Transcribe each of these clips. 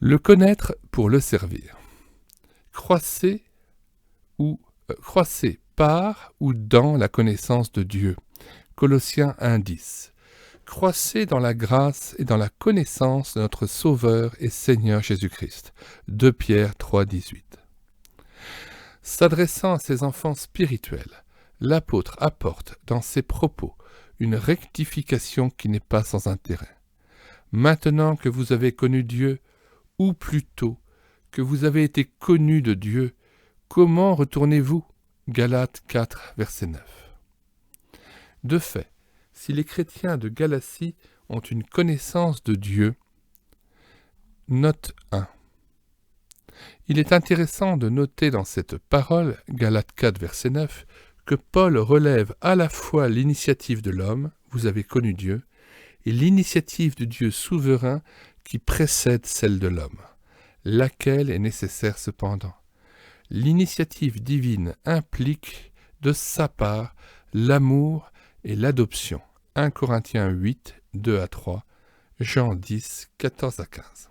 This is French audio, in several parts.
Le connaître pour le servir. Croissez par ou dans la connaissance de Dieu. Colossiens 1,10. Croissez dans la grâce et dans la connaissance de notre Sauveur et Seigneur Jésus-Christ. 2 Pierre 3,18. S'adressant à ses enfants spirituels, l'apôtre apporte dans ses propos une rectification qui n'est pas sans intérêt. Maintenant que vous avez connu Dieu, ou plutôt que vous avez été connus de Dieu, comment retournez-vous ? Galates 4, verset 9. De fait, si les chrétiens de Galatie ont une connaissance de Dieu, note 1. Il est intéressant de noter dans cette parole, Galates 4, verset 9, que Paul relève à la fois l'initiative de l'homme, vous avez connu Dieu, et l'initiative de Dieu souverain qui précède celle de l'homme, laquelle est nécessaire cependant. L'initiative divine implique de sa part l'amour et l'adoption. 1 Corinthiens 8, 2 à 3, Jean 10, 14 à 15.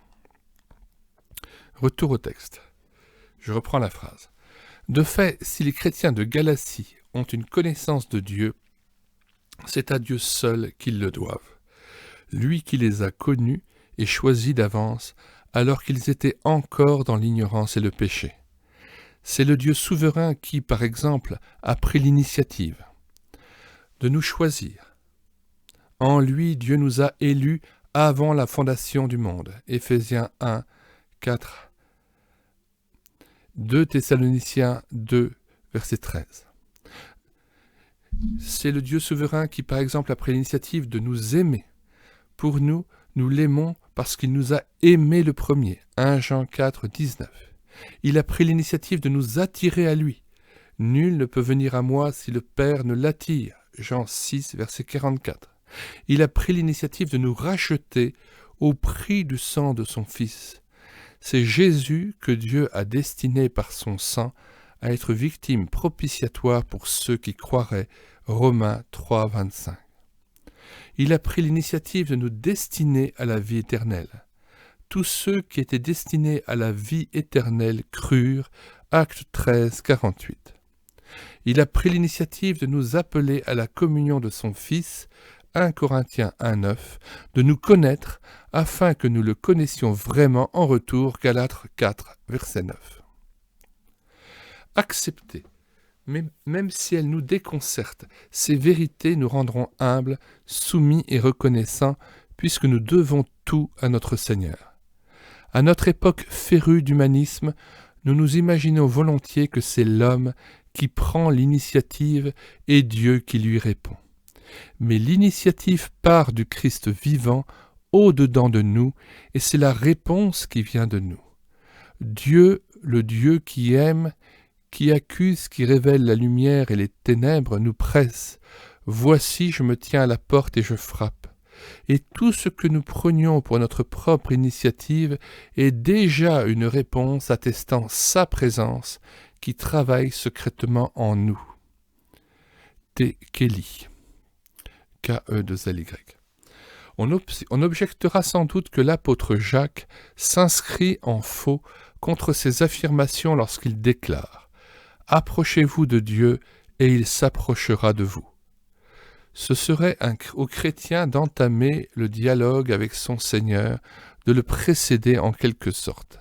Retour au texte. Je reprends la phrase. De fait, si les chrétiens de Galatie ont une connaissance de Dieu, c'est à Dieu seul qu'ils le doivent. Lui qui les a connus et choisis d'avance alors qu'ils étaient encore dans l'ignorance et le péché. C'est le Dieu souverain qui, par exemple, a pris l'initiative de nous choisir. En lui, Dieu nous a élus avant la fondation du monde. Éphésiens 1, 4. 2 Thessaloniciens 2, verset 13. C'est le Dieu souverain qui, par exemple, a pris l'initiative de nous aimer. Pour nous, nous l'aimons parce qu'il nous a aimés le premier. 1 Jean 4, 19. Il a pris l'initiative de nous attirer à lui. Nul ne peut venir à moi si le Père ne l'attire. Jean 6, verset 44. Il a pris l'initiative de nous racheter au prix du sang de son Fils. C'est Jésus que Dieu a destiné par son sang à être victime propitiatoire pour ceux qui croiraient. Romains 3, 25. Il a pris l'initiative de nous destiner à la vie éternelle. Tous ceux qui étaient destinés à la vie éternelle crurent. Acte 13, 48. Il a pris l'initiative de nous appeler à la communion de son Fils. 1 Corinthiens 1, 9, de nous connaître afin que nous le connaissions vraiment en retour. Galates 4, verset 9. Accepter, mais même si elles nous déconcertent, ces vérités nous rendront humbles, soumis et reconnaissants, puisque nous devons tout à notre Seigneur. À notre époque férue d'humanisme, nous nous imaginons volontiers que c'est l'homme qui prend l'initiative et Dieu qui lui répond. Mais l'initiative part du Christ vivant au-dedans de nous, et c'est la réponse qui vient de nous. Dieu, le Dieu qui aime, qui accuse, qui révèle la lumière et les ténèbres, nous presse. Voici, je me tiens à la porte et je frappe. Et tout ce que nous prenions pour notre propre initiative est déjà une réponse attestant sa présence qui travaille secrètement en nous. T. Kelly. K-E-2-L-Y. On objectera sans doute que l'apôtre Jacques s'inscrit en faux contre ces affirmations lorsqu'il déclare « Approchez-vous de Dieu et il s'approchera de vous ». Ce serait aux chrétiens d'entamer le dialogue avec son Seigneur, de le précéder en quelque sorte.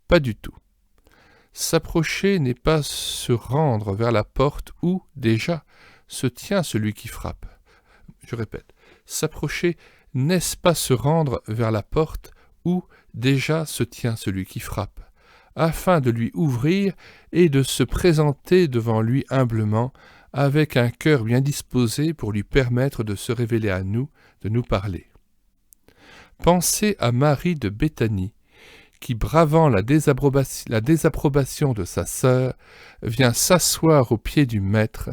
Pas du tout. S'approcher n'est pas se rendre vers la porte où, déjà, se tient celui qui frappe. Je répète, s'approcher, n'est-ce pas se rendre vers la porte où déjà se tient celui qui frappe, afin de lui ouvrir et de se présenter devant lui humblement, avec un cœur bien disposé pour lui permettre de se révéler à nous, de nous parler. Pensez à Marie de Béthanie, qui, bravant la désapprobation de sa sœur, vient s'asseoir aux pieds du Maître,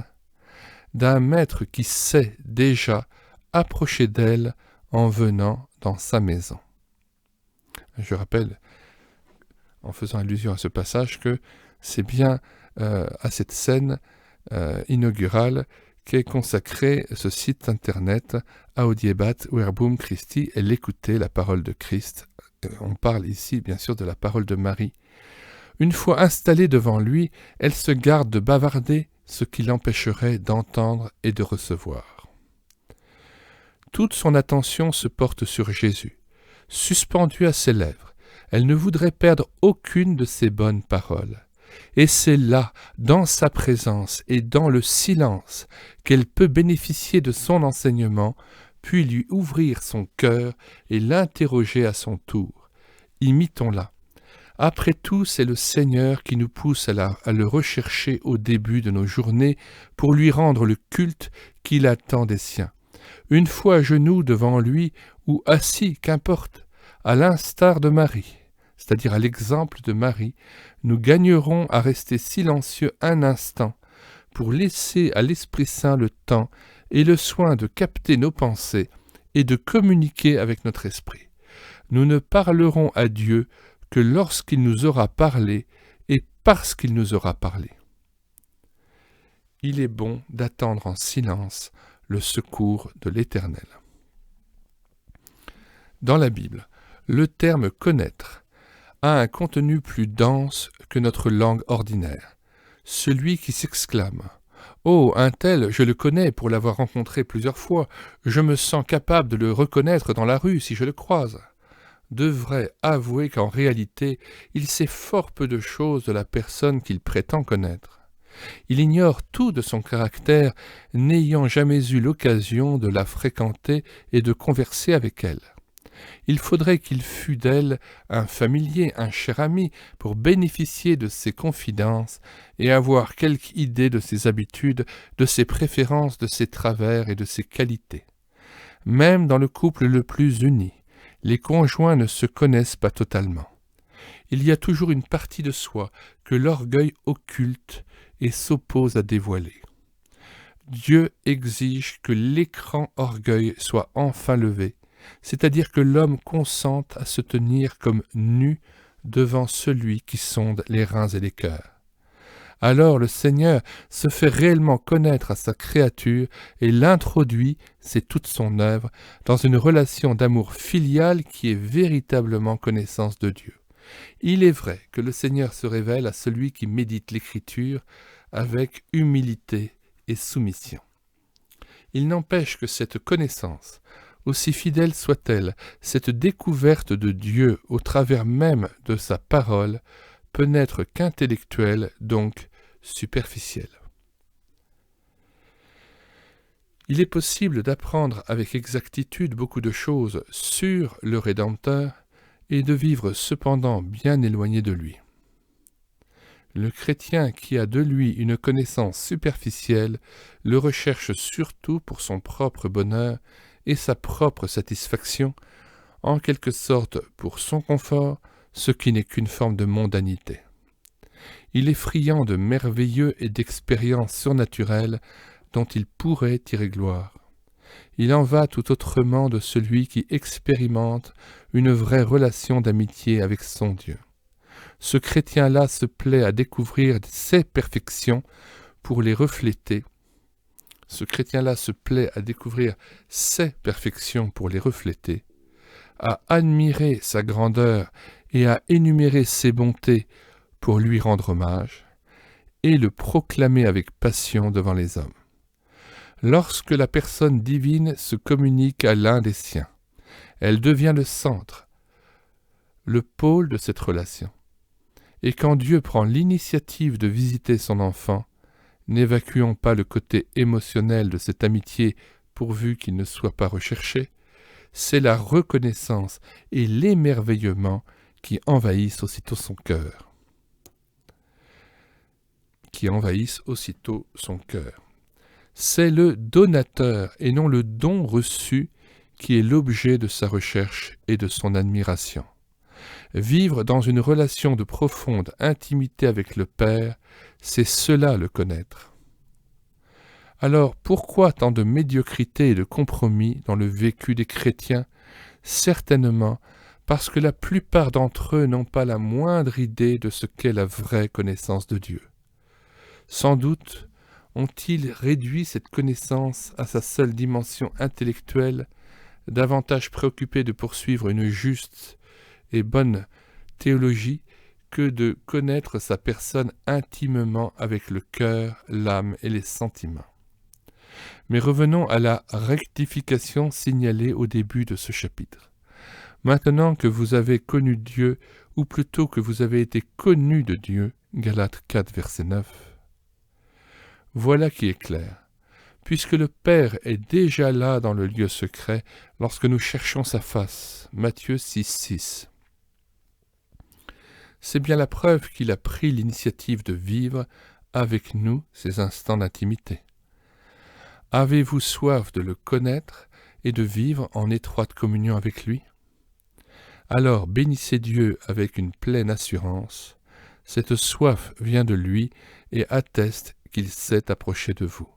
d'un Maître qui sait déjà approcher d'elle en venant dans sa maison. Je rappelle, en faisant allusion à ce passage, que c'est bien à cette scène inaugurale qu'est consacré ce site internet Audiebat Verbum Christi et l'écouter, la parole de Christ, On parle ici bien sûr de la parole de Marie. Une fois installée devant lui, elle se garde de bavarder, ce qui l'empêcherait d'entendre et de recevoir. Toute son attention se porte sur Jésus. Suspendue à ses lèvres, elle ne voudrait perdre aucune de ses bonnes paroles. Et c'est là, dans sa présence et dans le silence, qu'elle peut bénéficier de son enseignement, puis lui ouvrir son cœur et l'interroger à son tour. Imitons-la. Après tout, c'est le Seigneur qui nous pousse à le rechercher au début de nos journées pour lui rendre le culte qu'il attend des siens. Une fois à genoux devant lui ou assis, qu'importe, à l'instar de Marie, c'est-à-dire à l'exemple de Marie, nous gagnerons à rester silencieux un instant pour laisser à l'Esprit Saint le temps et le soin de capter nos pensées et de communiquer avec notre esprit. Nous ne parlerons à Dieu que lorsqu'il nous aura parlé et parce qu'il nous aura parlé. Il est bon d'attendre en silence le secours de l'Éternel. Dans la Bible, le terme « connaître » a un contenu plus dense que notre langue ordinaire. Celui qui s'exclame « Oh, un tel, je le connais pour l'avoir rencontré plusieurs fois, je me sens capable de le reconnaître dans la rue si je le croise » devrait avouer qu'en réalité, il sait fort peu de choses de la personne qu'il prétend connaître. Il ignore tout de son caractère, n'ayant jamais eu l'occasion de la fréquenter et de converser avec elle. Il faudrait qu'il fût d'elle un familier, un cher ami, pour bénéficier de ses confidences et avoir quelque idée de ses habitudes, de ses préférences, de ses travers et de ses qualités. Même dans le couple le plus uni, les conjoints ne se connaissent pas totalement. Il y a toujours une partie de soi que l'orgueil occulte et s'oppose à dévoiler. Dieu exige que l'écran orgueil soit enfin levé, c'est-à-dire que l'homme consente à se tenir comme nu devant celui qui sonde les reins et les cœurs. Alors le Seigneur se fait réellement connaître à sa créature et l'introduit, c'est toute son œuvre, dans une relation d'amour filial qui est véritablement connaissance de Dieu. Il est vrai que le Seigneur se révèle à celui qui médite l'Écriture avec humilité et soumission. Il n'empêche que cette connaissance, aussi fidèle soit-elle, cette découverte de Dieu au travers même de sa parole, peut n'être qu'intellectuelle, donc superficielle. Il est possible d'apprendre avec exactitude beaucoup de choses sur le Rédempteur et de vivre cependant bien éloigné de lui. Le chrétien qui a de lui une connaissance superficielle le recherche surtout pour son propre bonheur et sa propre satisfaction, en quelque sorte pour son confort, ce qui n'est qu'une forme de mondanité. Il est friand de merveilleux et d'expériences surnaturelles dont il pourrait tirer gloire. Il en va tout autrement de celui qui expérimente une vraie relation d'amitié avec son Dieu. Ce chrétien-là se plaît à découvrir ses perfections pour les refléter. À admirer sa grandeur et à énumérer ses bontés pour lui rendre hommage, et le proclamer avec passion devant les hommes. Lorsque la personne divine se communique à l'un des siens, elle devient le centre, le pôle de cette relation. Et quand Dieu prend l'initiative de visiter son enfant, n'évacuons pas le côté émotionnel de cette amitié pourvu qu'il ne soit pas recherché, c'est la reconnaissance et l'émerveillement qui envahissent aussitôt son cœur. C'est le donateur et non le don reçu qui est l'objet de sa recherche et de son admiration. Vivre dans une relation de profonde intimité avec le Père, c'est cela le connaître. Alors pourquoi tant de médiocrité et de compromis dans le vécu des chrétiens? Certainement parce que la plupart d'entre eux n'ont pas la moindre idée de ce qu'est la vraie connaissance de Dieu. Sans doute ont-ils réduit cette connaissance à sa seule dimension intellectuelle, davantage préoccupés de poursuivre une juste et bonne théologie que de connaître sa personne intimement avec le cœur, l'âme et les sentiments. Mais revenons à la rectification signalée au début de ce chapitre. Maintenant que vous avez connu Dieu, ou plutôt que vous avez été connus de Dieu, Galates 4, verset 9, voilà qui est clair. Puisque le Père est déjà là dans le lieu secret lorsque nous cherchons sa face, Matthieu 6, 6. C'est bien la preuve qu'il a pris l'initiative de vivre avec nous ces instants d'intimité. Avez-vous soif de le connaître et de vivre en étroite communion avec lui? Alors bénissez Dieu avec une pleine assurance. Cette soif vient de lui et atteste qu'il s'est approché de vous.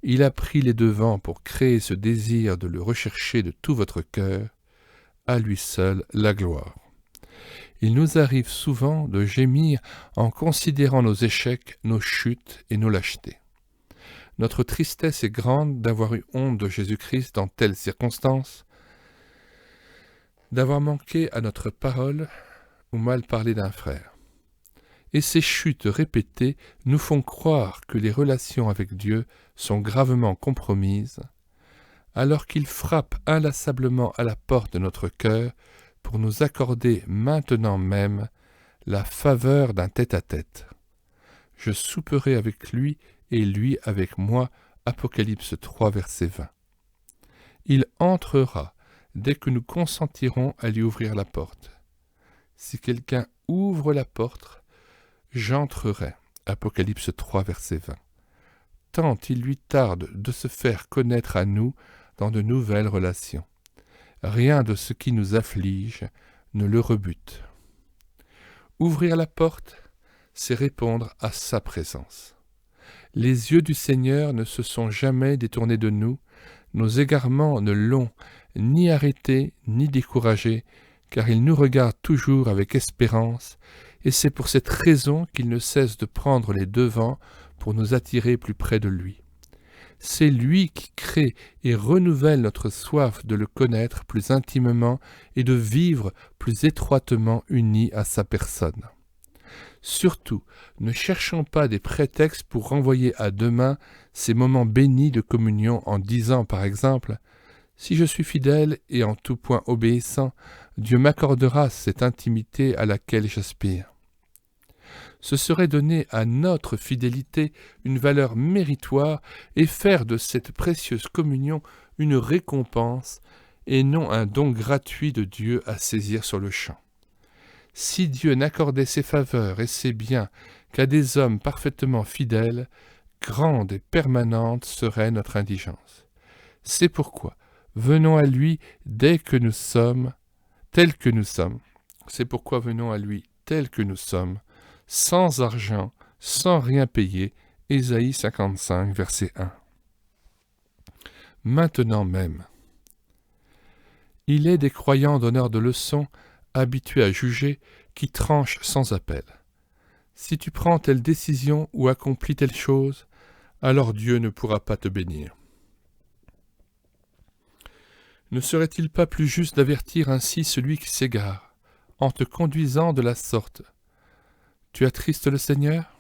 Il a pris les devants pour créer ce désir de le rechercher de tout votre cœur. À lui seul la gloire. Il nous arrive souvent de gémir en considérant nos échecs, nos chutes et nos lâchetés. Notre tristesse est grande d'avoir eu honte de Jésus-Christ dans telles circonstances, d'avoir manqué à notre parole ou mal parlé d'un frère. Et ces chutes répétées nous font croire que les relations avec Dieu sont gravement compromises, alors qu'il frappe inlassablement à la porte de notre cœur pour nous accorder maintenant même la faveur d'un tête-à-tête. Je souperai avec lui et lui avec moi, Apocalypse 3, verset 20. Il entrera dès que nous consentirons à lui ouvrir la porte. Si quelqu'un ouvre la porte, j'entrerai, Apocalypse 3, verset 20. Tant il lui tarde de se faire connaître à nous dans de nouvelles relations. Rien de ce qui nous afflige ne le rebute. Ouvrir la porte, c'est répondre à sa présence. Les yeux du Seigneur ne se sont jamais détournés de nous, nos égarements ne l'ont ni arrêté ni découragé, car il nous regarde toujours avec espérance, et c'est pour cette raison qu'il ne cesse de prendre les devants pour nous attirer plus près de lui. C'est lui qui crée et renouvelle notre soif de le connaître plus intimement et de vivre plus étroitement unis à sa personne. Surtout, ne cherchons pas des prétextes pour renvoyer à demain ces moments bénis de communion en disant par exemple « Si je suis fidèle et en tout point obéissant, Dieu m'accordera cette intimité à laquelle j'aspire. » Ce serait donner à notre fidélité une valeur méritoire et faire de cette précieuse communion une récompense et non un don gratuit de Dieu à saisir sur le champ. Si Dieu n'accordait ses faveurs et ses biens qu'à des hommes parfaitement fidèles, grande et permanente serait notre indigence. C'est pourquoi venons à lui dès que nous sommes, tels que nous sommes. C'est pourquoi venons à lui tels que nous sommes, sans argent, sans rien payer. Ésaïe 55, verset 1. Maintenant même. Il est des croyants donneurs de leçons, habitués à juger, qui tranchent sans appel. Si tu prends telle décision ou accomplis telle chose, alors Dieu ne pourra pas te bénir. Ne serait-il pas plus juste d'avertir ainsi celui qui s'égare, en te conduisant de la sorte? Tu attristes le Seigneur?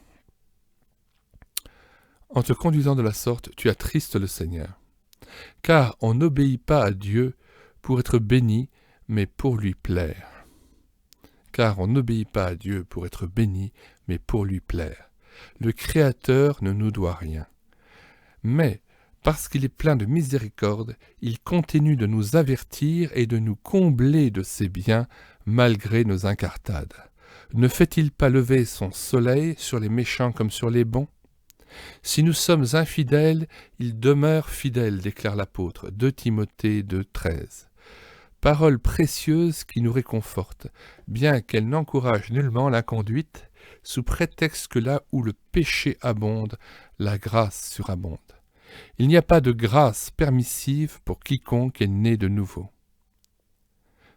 En te conduisant de la sorte, tu attristes le Seigneur. Car on n'obéit pas à Dieu pour être béni, mais pour lui plaire. Car on n'obéit pas à Dieu pour être béni, mais pour lui plaire. Le Créateur ne nous doit rien. Mais, parce qu'il est plein de miséricorde, il continue de nous avertir et de nous combler de ses biens, malgré nos incartades. Ne fait-il pas lever son soleil sur les méchants comme sur les bons? Si nous sommes infidèles, il demeure fidèle, déclare l'apôtre, 2 Timothée 2, 13. Parole précieuse qui nous réconforte, bien qu'elle n'encourage nullement l'inconduite, sous prétexte que là où le péché abonde, la grâce surabonde. Il n'y a pas de grâce permissive pour quiconque est né de nouveau.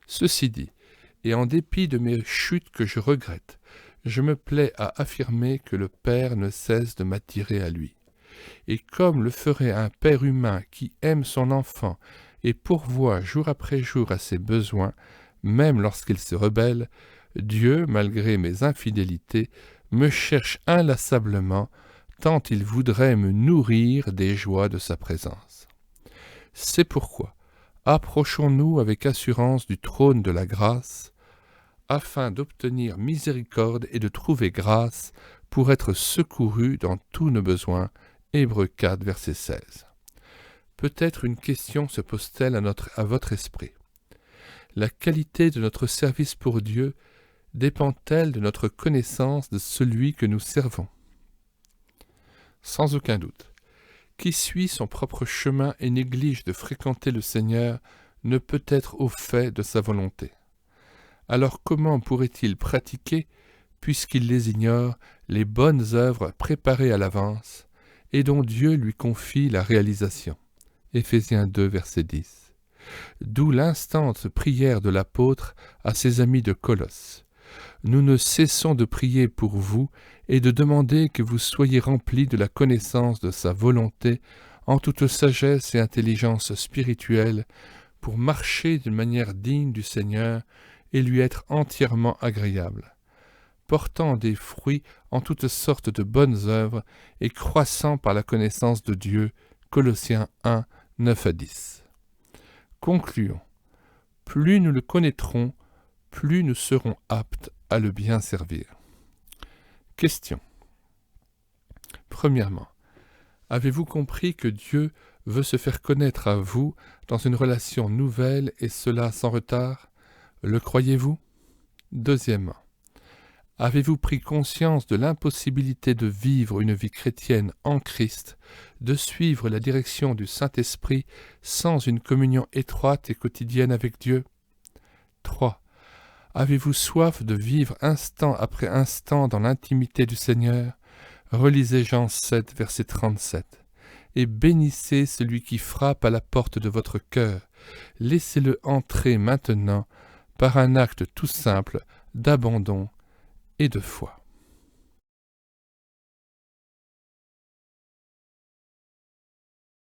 Ceci dit, et en dépit de mes chutes que je regrette, je me plais à affirmer que le Père ne cesse de m'attirer à lui. Et comme le ferait un père humain qui aime son enfant et pourvoit jour après jour à ses besoins, même lorsqu'il se rebelle, Dieu, malgré mes infidélités, me cherche inlassablement, tant il voudrait me nourrir des joies de sa présence. C'est pourquoi, approchons-nous avec assurance du trône de la grâce, afin d'obtenir miséricorde et de trouver grâce pour être secourus dans tous nos besoins. Hébreux 4, verset 16. Peut-être une question se pose-t-elle à votre esprit. La qualité de notre service pour Dieu dépend-elle de notre connaissance de celui que nous servons? Sans aucun doute. Qui suit son propre chemin et néglige de fréquenter le Seigneur ne peut être au fait de sa volonté. Alors comment pourrait-il pratiquer, puisqu'il les ignore, les bonnes œuvres préparées à l'avance, et dont Dieu lui confie la réalisation? Éphésiens 2, verset 10. D'où l'instante prière de l'apôtre à ses amis de Colosse. Nous ne cessons de prier pour vous et de demander que vous soyez remplis de la connaissance de sa volonté en toute sagesse et intelligence spirituelle pour marcher d'une manière digne du Seigneur et lui être entièrement agréable, portant des fruits en toutes sortes de bonnes œuvres et croissant par la connaissance de Dieu. Colossiens 1, 9 à 10. Concluons. Plus nous le connaîtrons, plus nous serons aptes à le bien servir. Question. Premièrement, avez-vous compris que Dieu veut se faire connaître à vous dans une relation nouvelle et cela sans retard? Le croyez-vous? Deuxièmement, avez-vous pris conscience de l'impossibilité de vivre une vie chrétienne en Christ, de suivre la direction du Saint-Esprit sans une communion étroite et quotidienne avec Dieu? 3. Avez-vous soif de vivre instant après instant dans l'intimité du Seigneur? Relisez Jean 7, verset 37. Et bénissez celui qui frappe à la porte de votre cœur. Laissez-le entrer maintenant par un acte tout simple d'abandon et de foi.